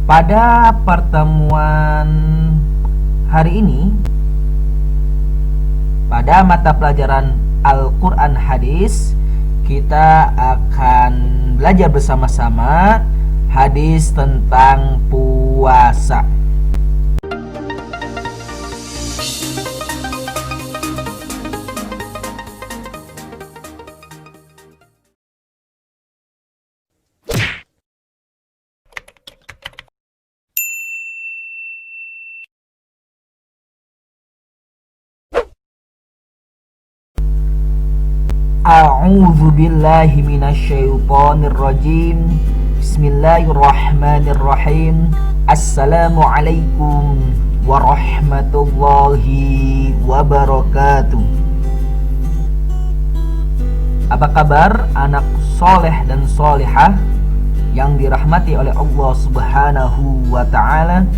Pada pertemuan hari ini, pada mata pelajaran Al-Quran Hadis, kita akan belajar bersama-sama hadis tentang puasa. A'udzu billahi minasyaitonir rajim. Bismillahirrahmanirrahim. Assalamualaikum warahmatullahi wabarakatuh. Apa kabar anak soleh dan solehah yang dirahmati oleh Allah Subhanahu wa ta'ala?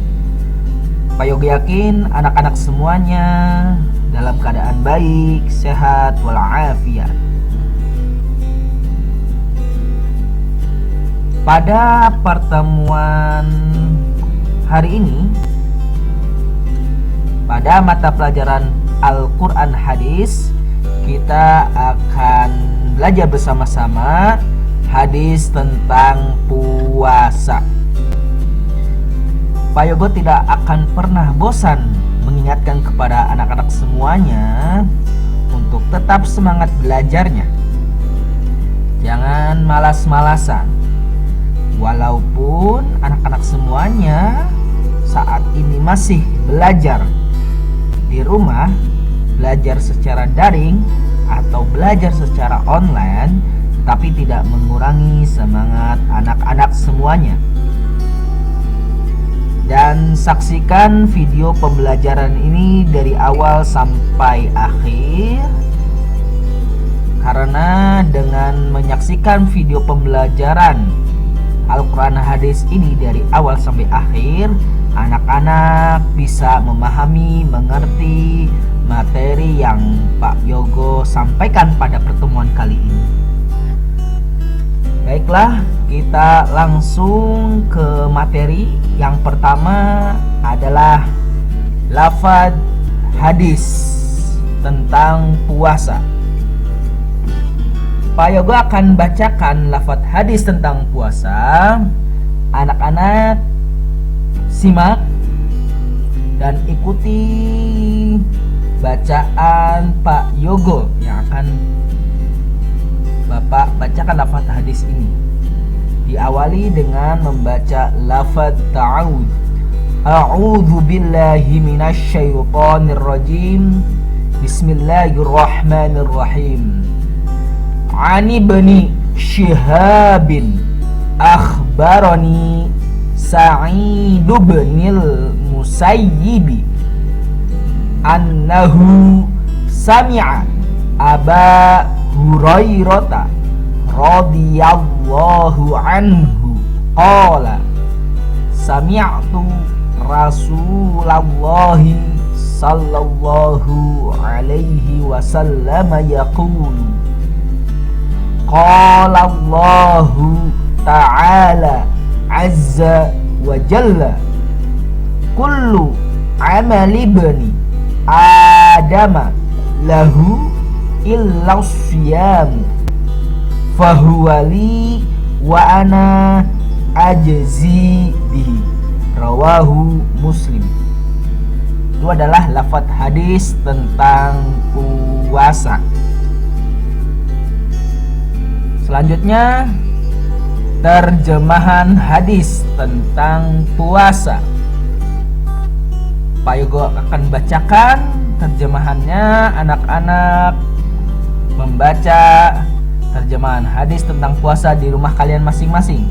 Pak Yogi yakin anak-anak semuanya dalam keadaan baik, sehat, walafiat. Pada pertemuan hari ini, pada mata pelajaran Al-Quran Hadis, kita akan belajar bersama-sama hadis tentang puasa. Pak Yogo tidak akan pernah bosan mengingatkan kepada anak-anak semuanya untuk tetap semangat belajarnya. Jangan malas-malasan. Walaupun anak-anak semuanya saat ini masih belajar di rumah, belajar secara daring atau belajar secara online, tapi tidak mengurangi semangat anak-anak semuanya. Dan saksikan video pembelajaran ini dari awal sampai akhir, karena dengan menyaksikan video pembelajaran Al-Quran Hadis ini dari awal sampai akhir, anak-anak bisa memahami, mengerti materi yang Pak Yogo sampaikan pada pertemuan kali ini. Baiklah, kita langsung ke materi. Yang pertama adalah lafaz hadis tentang puasa. Pak Yogo akan bacakan lafaz hadis tentang puasa. Anak-anak simak dan ikuti bacaan Pak Yogo yang akan Bapak bacakan lafaz hadis ini. Diawali dengan membaca lafaz ta'awudz. A'udzu billahi minasyaitonir rajim. Bismillahirrahmanirrahim. Ani bani Syihabin akhbarani Sa'id binil Musayyibi annahu sami'a Aba Hurairah radhiyallahu anhu qala sami'tu Rasulallahi sallallahu alaihi wasallam yaqulu qala Allahu ta'ala azza wa jalla kullu amali bani adama lahu illa siyam fahuwa li wa ana ajzi bihi. Rawahu Muslim. Itu adalah lafaz hadis tentang puasa. Selanjutnya, terjemahan hadis tentang puasa. Pak Yogo akan bacakan terjemahannya. Anak-anak membaca terjemahan hadis tentang puasa di rumah kalian masing-masing.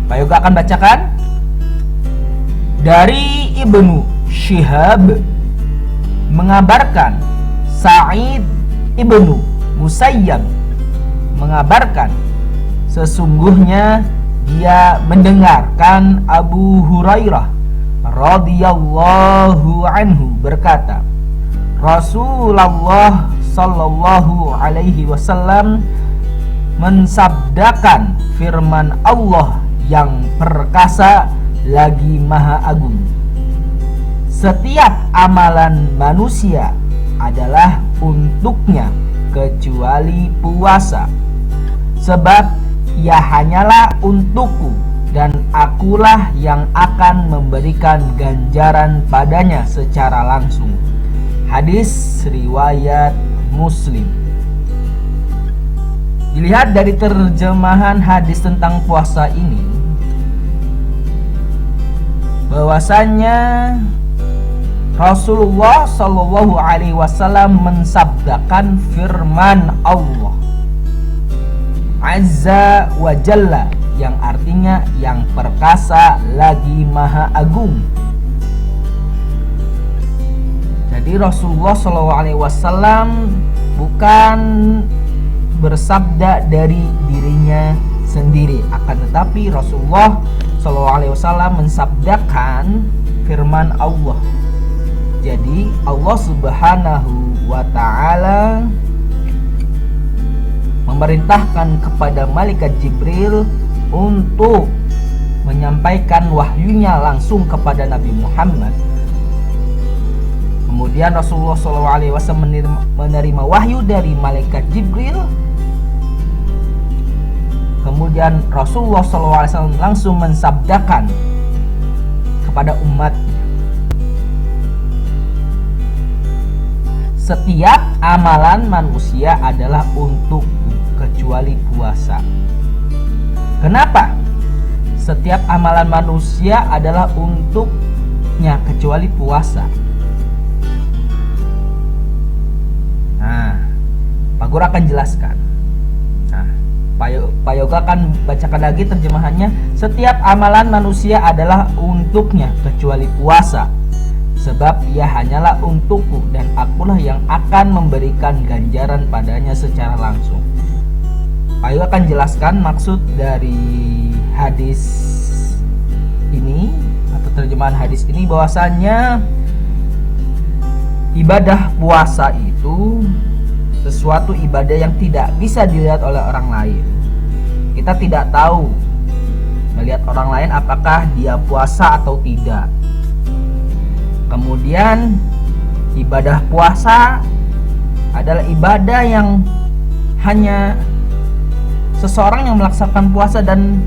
Pak Yogo akan bacakan. Dari Ibnu Syihab mengabarkan, Sa'id ibnu Musayyab mengabarkan, sesungguhnya dia mendengarkan Abu Hurairah radhiyallahu anhu berkata, Rasulullah sallallahu alaihi wasallam mensabdakan firman Allah yang perkasa lagi maha agung. Setiap amalan manusia adalah untuknya kecuali puasa, sebab ia hanyalah untukku dan akulah yang akan memberikan ganjaran padanya secara langsung. Hadis riwayat Muslim. Dilihat dari terjemahan hadis tentang puasa ini, bahwasannya Rasulullah Shallallahu Alaihi Wasallam mensabdakan firman Allah Azza wa Jalla, yang artinya yang perkasa lagi maha agung. Jadi Rasulullah SAW bukan bersabda dari dirinya sendiri, akan tetapi Rasulullah SAW mensabdakan firman Allah. Jadi Allah Subhanahu wa Ta'ala memerintahkan kepada malaikat Jibril untuk menyampaikan wahyunya langsung kepada Nabi Muhammad. Kemudian Rasulullah SAW menerima wahyu dari malaikat Jibril. Kemudian Rasulullah SAW langsung mensabdakan kepada umatnya, setiap amalan manusia adalah untukku kecuali puasa. Kenapa? Setiap amalan manusia adalah untuknya kecuali puasa. Nah, Pak Guru akan jelaskan. Nah, Pak Yoga akan bacakan lagi terjemahannya. Setiap amalan manusia adalah untuknya kecuali puasa, sebab ia hanyalah untukku dan akulah yang akan memberikan ganjaran padanya secara langsung. Pak Yoga akan jelaskan maksud dari hadis ini atau terjemahan hadis ini, bahwasannya ibadah puasa itu sesuatu ibadah yang tidak bisa dilihat oleh orang lain. Kita tidak tahu melihat orang lain apakah dia puasa atau tidak. Kemudian ibadah puasa adalah ibadah yang hanya seseorang yang melaksanakan puasa dan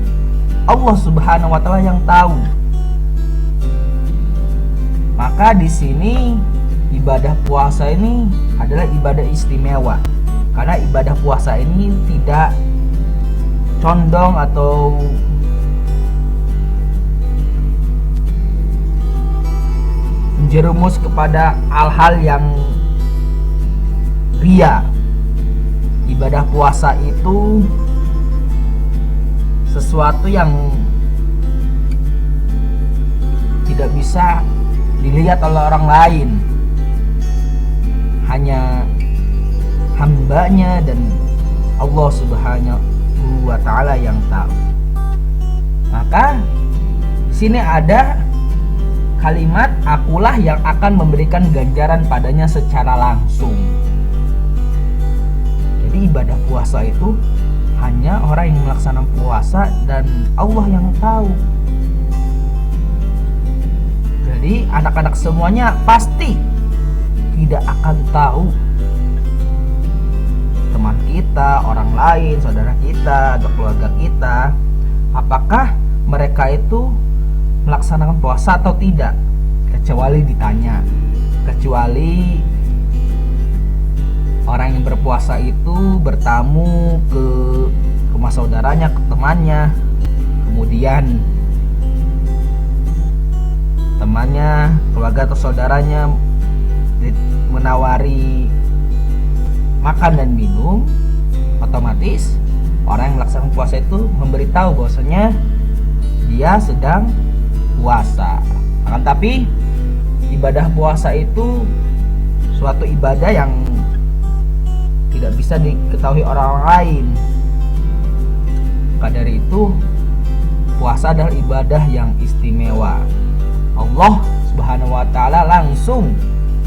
Allah Subhanahu wa Ta'ala yang tahu. Maka di sini ibadah puasa ini adalah ibadah istimewa, karena ibadah puasa ini tidak condong atau menjerumus kepada hal-hal yang ria. Ibadah puasa itu sesuatu yang tidak bisa dilihat oleh orang lain, hanya hambanya dan Allah Subhanahu wa Ta'ala yang tahu. Maka di sini ada kalimat akulah yang akan memberikan ganjaran padanya secara langsung. Jadi ibadah puasa itu hanya orang yang melaksanakan puasa dan Allah yang tahu. Jadi anak-anak semuanya pasti tidak akan tahu, teman kita, orang lain, saudara kita, atau keluarga kita, apakah mereka itu melaksanakan puasa atau tidak, kecuali ditanya. Kecuali orang yang berpuasa itu bertamu ke rumah saudaranya, ke temannya, kemudian temannya, keluarga atau saudaranya menawari makan dan minum, otomatis orang yang melaksanakan puasa itu memberitahu bahwasanya dia sedang puasa. Akan tapi ibadah puasa itu suatu ibadah yang tidak bisa diketahui orang lain. Maka dari itu puasa adalah ibadah yang istimewa. Allah Subhanahu wa Ta'ala langsung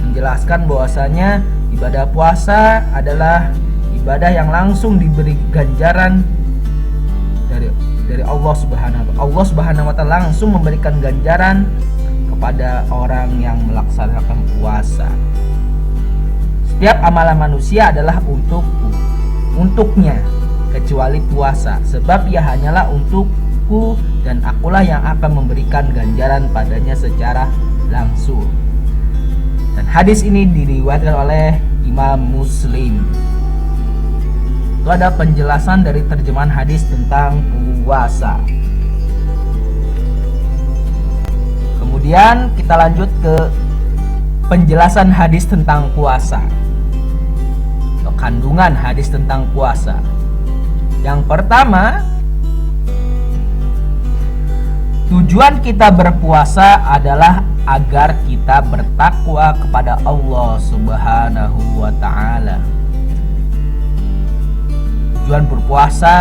menjelaskan bahwasanya ibadah puasa adalah ibadah yang langsung diberi ganjaran dari Allah Subhanahu wa Ta'ala. Allah Subhanahu wa Ta'ala langsung memberikan ganjaran kepada orang yang melaksanakan puasa. Setiap amalan manusia adalah untuknya, kecuali puasa, sebab ia hanyalah untukku dan akulah yang akan memberikan ganjaran padanya secara langsung. Dan hadis ini diriwayatkan oleh Imam Muslim. Itu ada penjelasan dari terjemahan hadis tentang puasa. Kemudian kita lanjut ke penjelasan hadis tentang puasa, atau kandungan hadis tentang puasa. Yang pertama, tujuan kita berpuasa adalah agar kita bertakwa kepada Allah Subhanahu wa Ta'ala. Tujuan berpuasa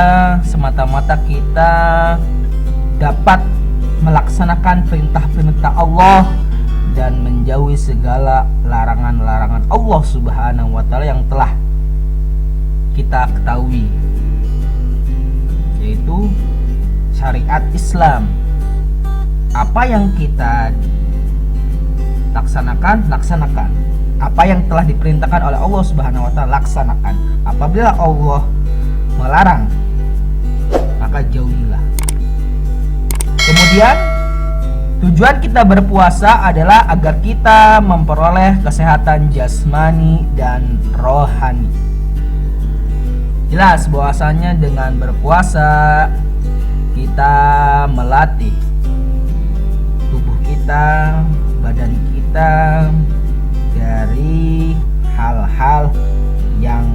semata-mata kita dapat melaksanakan perintah-perintah Allah dan menjauhi segala larangan-larangan Allah Subhanahu wa Ta'ala yang telah kita ketahui, yaitu syariat Islam. Apa yang kita laksanakan. Apa yang telah diperintahkan oleh Allah Subhanahu wa Ta'ala, laksanakan. Apabila Allah melarang, maka jauhilah. Kemudian tujuan kita berpuasa adalah agar kita memperoleh kesehatan jasmani dan rohani. Jelas bahwasanya dengan berpuasa kita melatih tubuh kita, badan kita dari hal-hal yang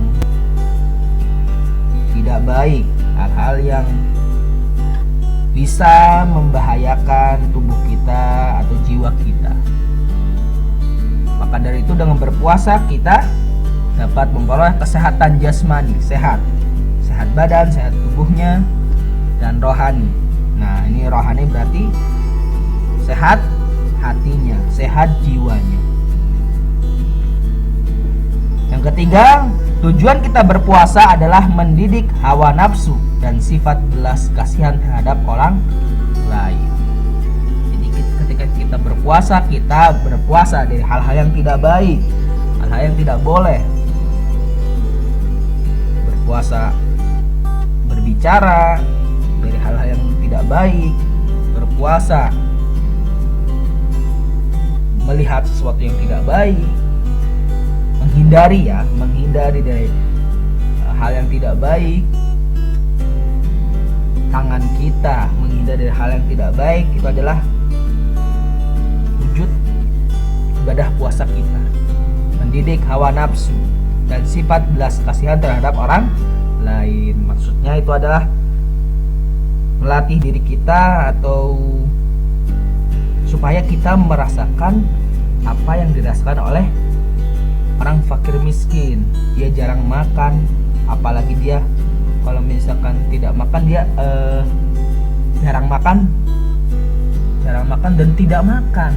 tidak baik, hal-hal yang bisa membahayakan tubuh kita atau jiwa kita. Maka dari itu dengan berpuasa kita dapat memperoleh kesehatan jasmani, sehat badan, sehat tubuhnya, dan rohani. Nah, ini rohani berarti sehat hatinya, sehat jiwanya. Yang ketiga, tujuan kita berpuasa adalah mendidik hawa nafsu dan sifat belas kasihan terhadap orang lain. Jadi ketika kita berpuasa dari hal-hal yang tidak baik, hal-hal yang tidak boleh. Berpuasa berbicara dari hal-hal yang tidak baik, berpuasa melihat sesuatu yang tidak baik, menghindari dari hal yang tidak baik. Tangan kita menghindari dari hal yang tidak baik, itu adalah wujud ibadah puasa kita. Mendidik hawa nafsu dan sifat belas kasihan terhadap orang lain. Maksudnya itu adalah melatih diri kita atau supaya kita merasakan apa yang dirasakan oleh orang fakir miskin. Dia jarang makan, apalagi dia kalau misalkan tidak makan, dia jarang makan dan tidak makan.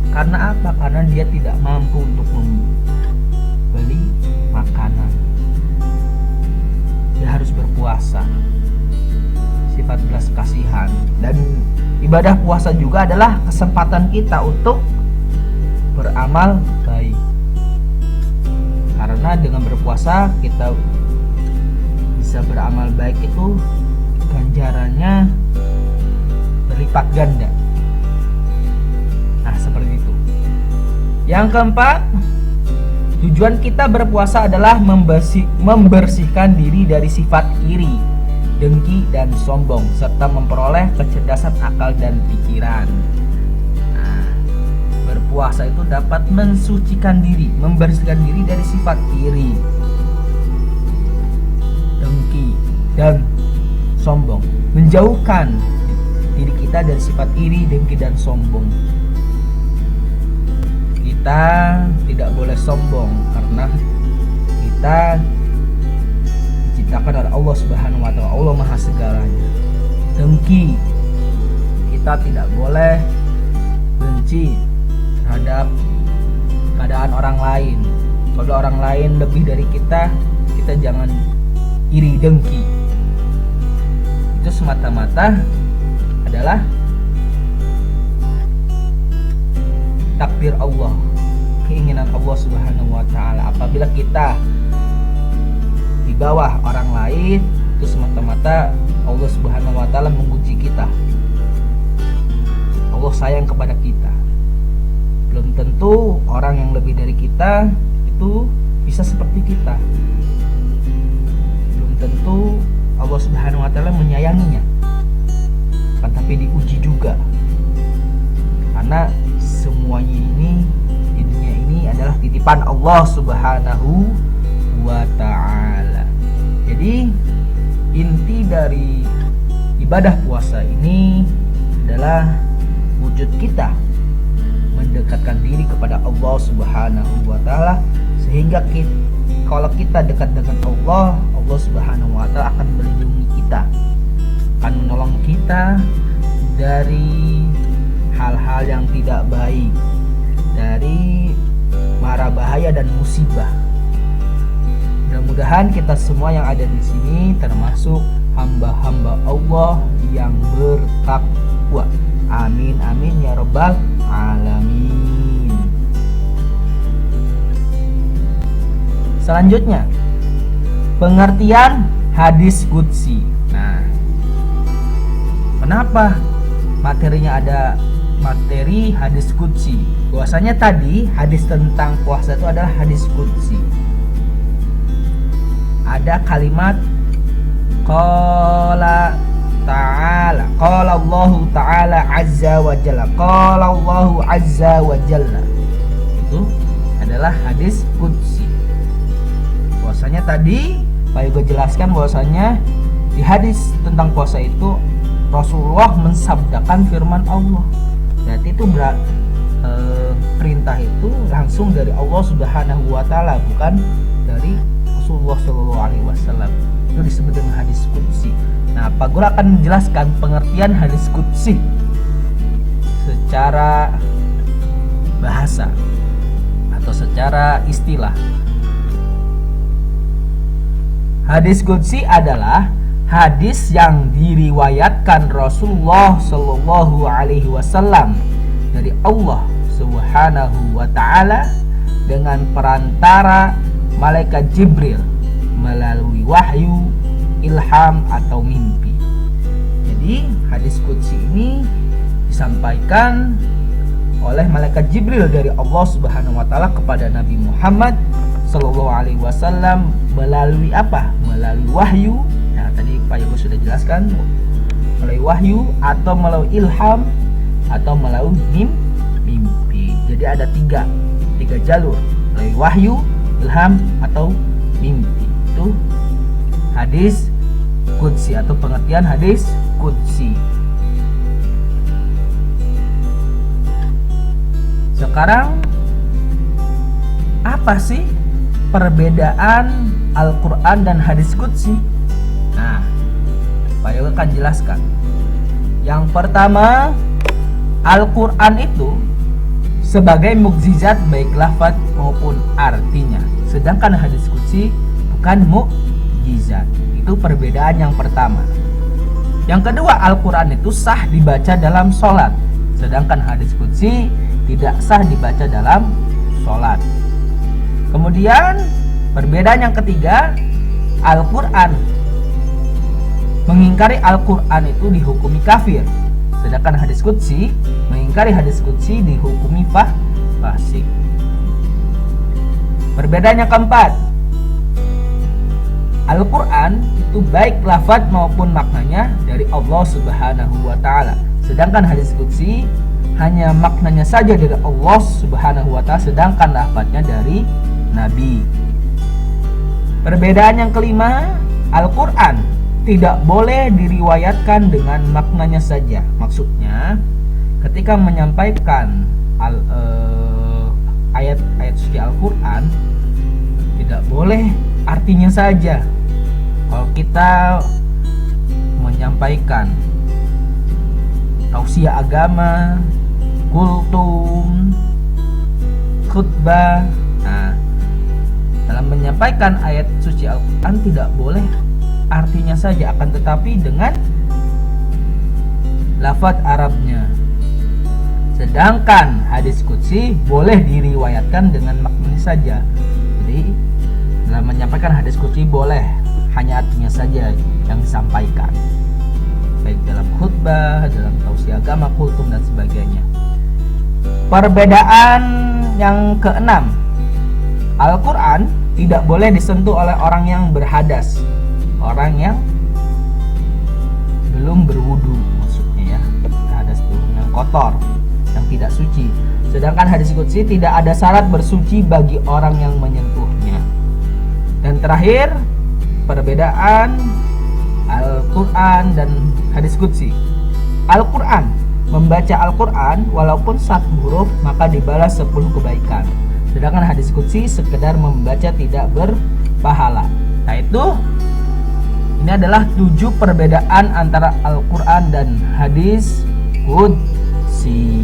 Karena apa? Karena dia tidak mampu untuk membeli makanan. Dia harus berpuasa. Sifat belas kasihan. Dan ibadah puasa juga adalah kesempatan kita untuk beramal baik. Karena dengan berpuasa kita bisa beramal baik, itu ganjarannya berlipat ganda. Nah, seperti itu. Yang keempat, tujuan kita berpuasa adalah membersihkan diri dari sifat iri, dengki, dan sombong, serta memperoleh kecerdasan akal dan pikiran. Nah, berpuasa itu dapat mensucikan diri, membersihkan diri dari sifat iri, dengki, dan sombong, menjauhkan diri kita dari sifat iri, dengki, dan sombong. Kita tidak boleh sombong karena kita diciptakan oleh Allah Subhanahu wa Ta'ala. Allah Maha segalanya. Dengki, kita tidak boleh benci terhadap keadaan orang lain. Kalau orang lain lebih dari kita, kita jangan iri, dengki. Itu semata-mata adalah takdir Allah, keinginan Allah Subhanahu wa taala. Apabila kita di bawah orang lain, itu semata-mata Allah Subhanahu wa taala menguji kita. Allah sayang kepada kita. Belum tentu orang yang lebih dari kita itu bisa seperti kita. Belum tentu Allah Subhanahu wa taala menyayanginya. Tapi diuji juga. Karena semuanya ini di dunia ini adalah titipan Allah Subhanahu wa taala. Jadi inti dari ibadah puasa ini adalah wujud kita mendekatkan diri kepada Allah Subhanahu wa taala, sehingga kalau kita dekat dengan Allah, Allah Subhanahu wa taala akan melindungi kita, akan menolong kita dari hal-hal yang tidak baik, dari mara bahaya dan musibah. Mudah-mudahan kita semua yang ada di sini termasuk hamba-hamba Allah yang bertakwa. Amin amin ya rabbal alamin. Selanjutnya, pengertian hadis qudsi. Nah, kenapa materinya ada materi hadis qudsi? Bahwasanya tadi hadis tentang puasa itu adalah hadis qudsi. Ada kalimat qala ta'ala, qala Allahu ta'ala azza wa jalla, qala Allahu azza wa jalla. Itu adalah hadis qudsi. Bahwasanya tadi Pak Yoga jelaskan bahwasanya di hadis tentang puasa itu Rasulullah mensabdakan firman Allah. Berarti itu perintah itu langsung dari Allah Subhanahu wa taala, bukan dari Rasulullah Shallallahu alaihi wasallam. Itu disebut dengan hadis qudsi. Nah, Pak Guru akan menjelaskan pengertian hadis qudsi secara bahasa atau secara istilah. Hadis qudsi adalah hadis yang diriwayatkan Rasulullah Shallallahu alaihi wasallam dari Allah Subhanahu wa taala dengan perantara malaikat Jibril melalui wahyu, ilham atau mimpi. Jadi hadis qudsi ini disampaikan oleh malaikat Jibril dari Allah Subhanahu wa taala kepada Nabi Muhammad Sallallahu alaihi wasallam melalui apa? Melalui wahyu. Nah, tadi Pak Yogo sudah jelaskan, melalui wahyu atau melalui ilham atau melalui mimpi. Jadi ada tiga jalur, melalui wahyu, ilham atau mimpi. Itu hadis qudsi atau pengertian hadis qudsi. Sekarang apa sih perbedaan Al-Quran dan hadis qudsi? Nah, Pak Yoga akan jelaskan. Yang pertama, Al-Quran itu sebagai mukjizat baik lafaz maupun artinya, sedangkan hadis qudsi bukan mukjizat. Itu perbedaan yang pertama. Yang kedua, Al-Quran itu sah dibaca dalam sholat, sedangkan hadis qudsi tidak sah dibaca dalam sholat. Kemudian perbedaan yang ketiga, Al-Quran, mengingkari Al-Quran itu dihukumi kafir, sedangkan hadis qudsi, mengingkari hadis qudsi dihukumi fasik. Perbedaan yang keempat, Al-Quran itu baik lafaz maupun maknanya dari Allah Subhanahu wa taala, sedangkan hadis qudsi hanya maknanya saja dari Allah Subhanahu wa taala, sedangkan lafaznya dari Nabi. Perbedaan yang kelima, Al-Quran tidak boleh diriwayatkan dengan maknanya saja. Maksudnya, ketika menyampaikan ayat-ayat suci Al-Quran, tidak boleh artinya saja. Kalau kita menyampaikan tausiah agama, kultum, khutbah, nah, dalam menyampaikan ayat suci Al-Quran tidak boleh artinya saja, akan tetapi dengan lafaz Arabnya. Sedangkan hadis qudsi boleh diriwayatkan dengan maknanya saja. Jadi dalam menyampaikan hadis qudsi boleh, hanya artinya saja yang disampaikan, baik dalam khutbah, dalam tausiah agama, kultum dan sebagainya. Perbedaan yang keenam, Al-Quran tidak boleh disentuh oleh orang yang berhadas, orang yang belum berwudu, maksudnya ya, berhadas itu yang kotor, yang tidak suci. Sedangkan hadis qudsi tidak ada syarat bersuci bagi orang yang menyentuhnya. Dan terakhir, perbedaan Al-Quran dan hadis qudsi. Al-Quran, membaca Al-Quran walaupun satu huruf maka dibalas 10 kebaikan. Sedangkan hadis qudsi sekedar membaca tidak berpahala. Nah itu, ini adalah 7 perbedaan antara Al-Quran dan hadis qudsi.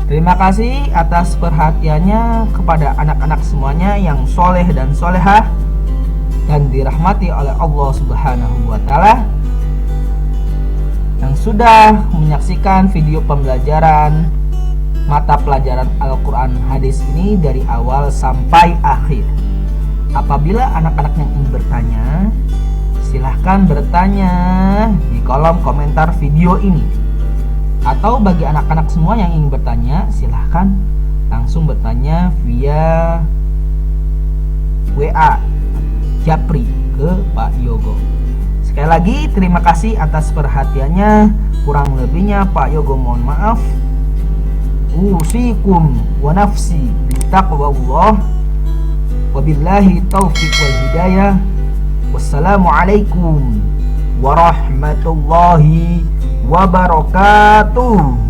Terima kasih atas perhatiannya kepada anak-anak semuanya yang soleh dan solehah dan dirahmati oleh Allah Subhanahu wa Ta'ala, yang sudah menyaksikan video pembelajaran mata pelajaran Al-Quran hadis ini dari awal sampai akhir. Apabila anak-anak yang ingin bertanya, silahkan bertanya di kolom komentar video ini. Atau bagi anak-anak semua yang ingin bertanya, silahkan langsung bertanya via WA Japri ke Pak Yogo. Sekali lagi terima kasih atas perhatiannya. Kurang lebihnya Pak Yogo mohon maaf. Usikum wa nafsi bittaqwallah. Wabillahi taufiq wal hidayah. Wassalamualaikum warahmatullahi wabarakatuh.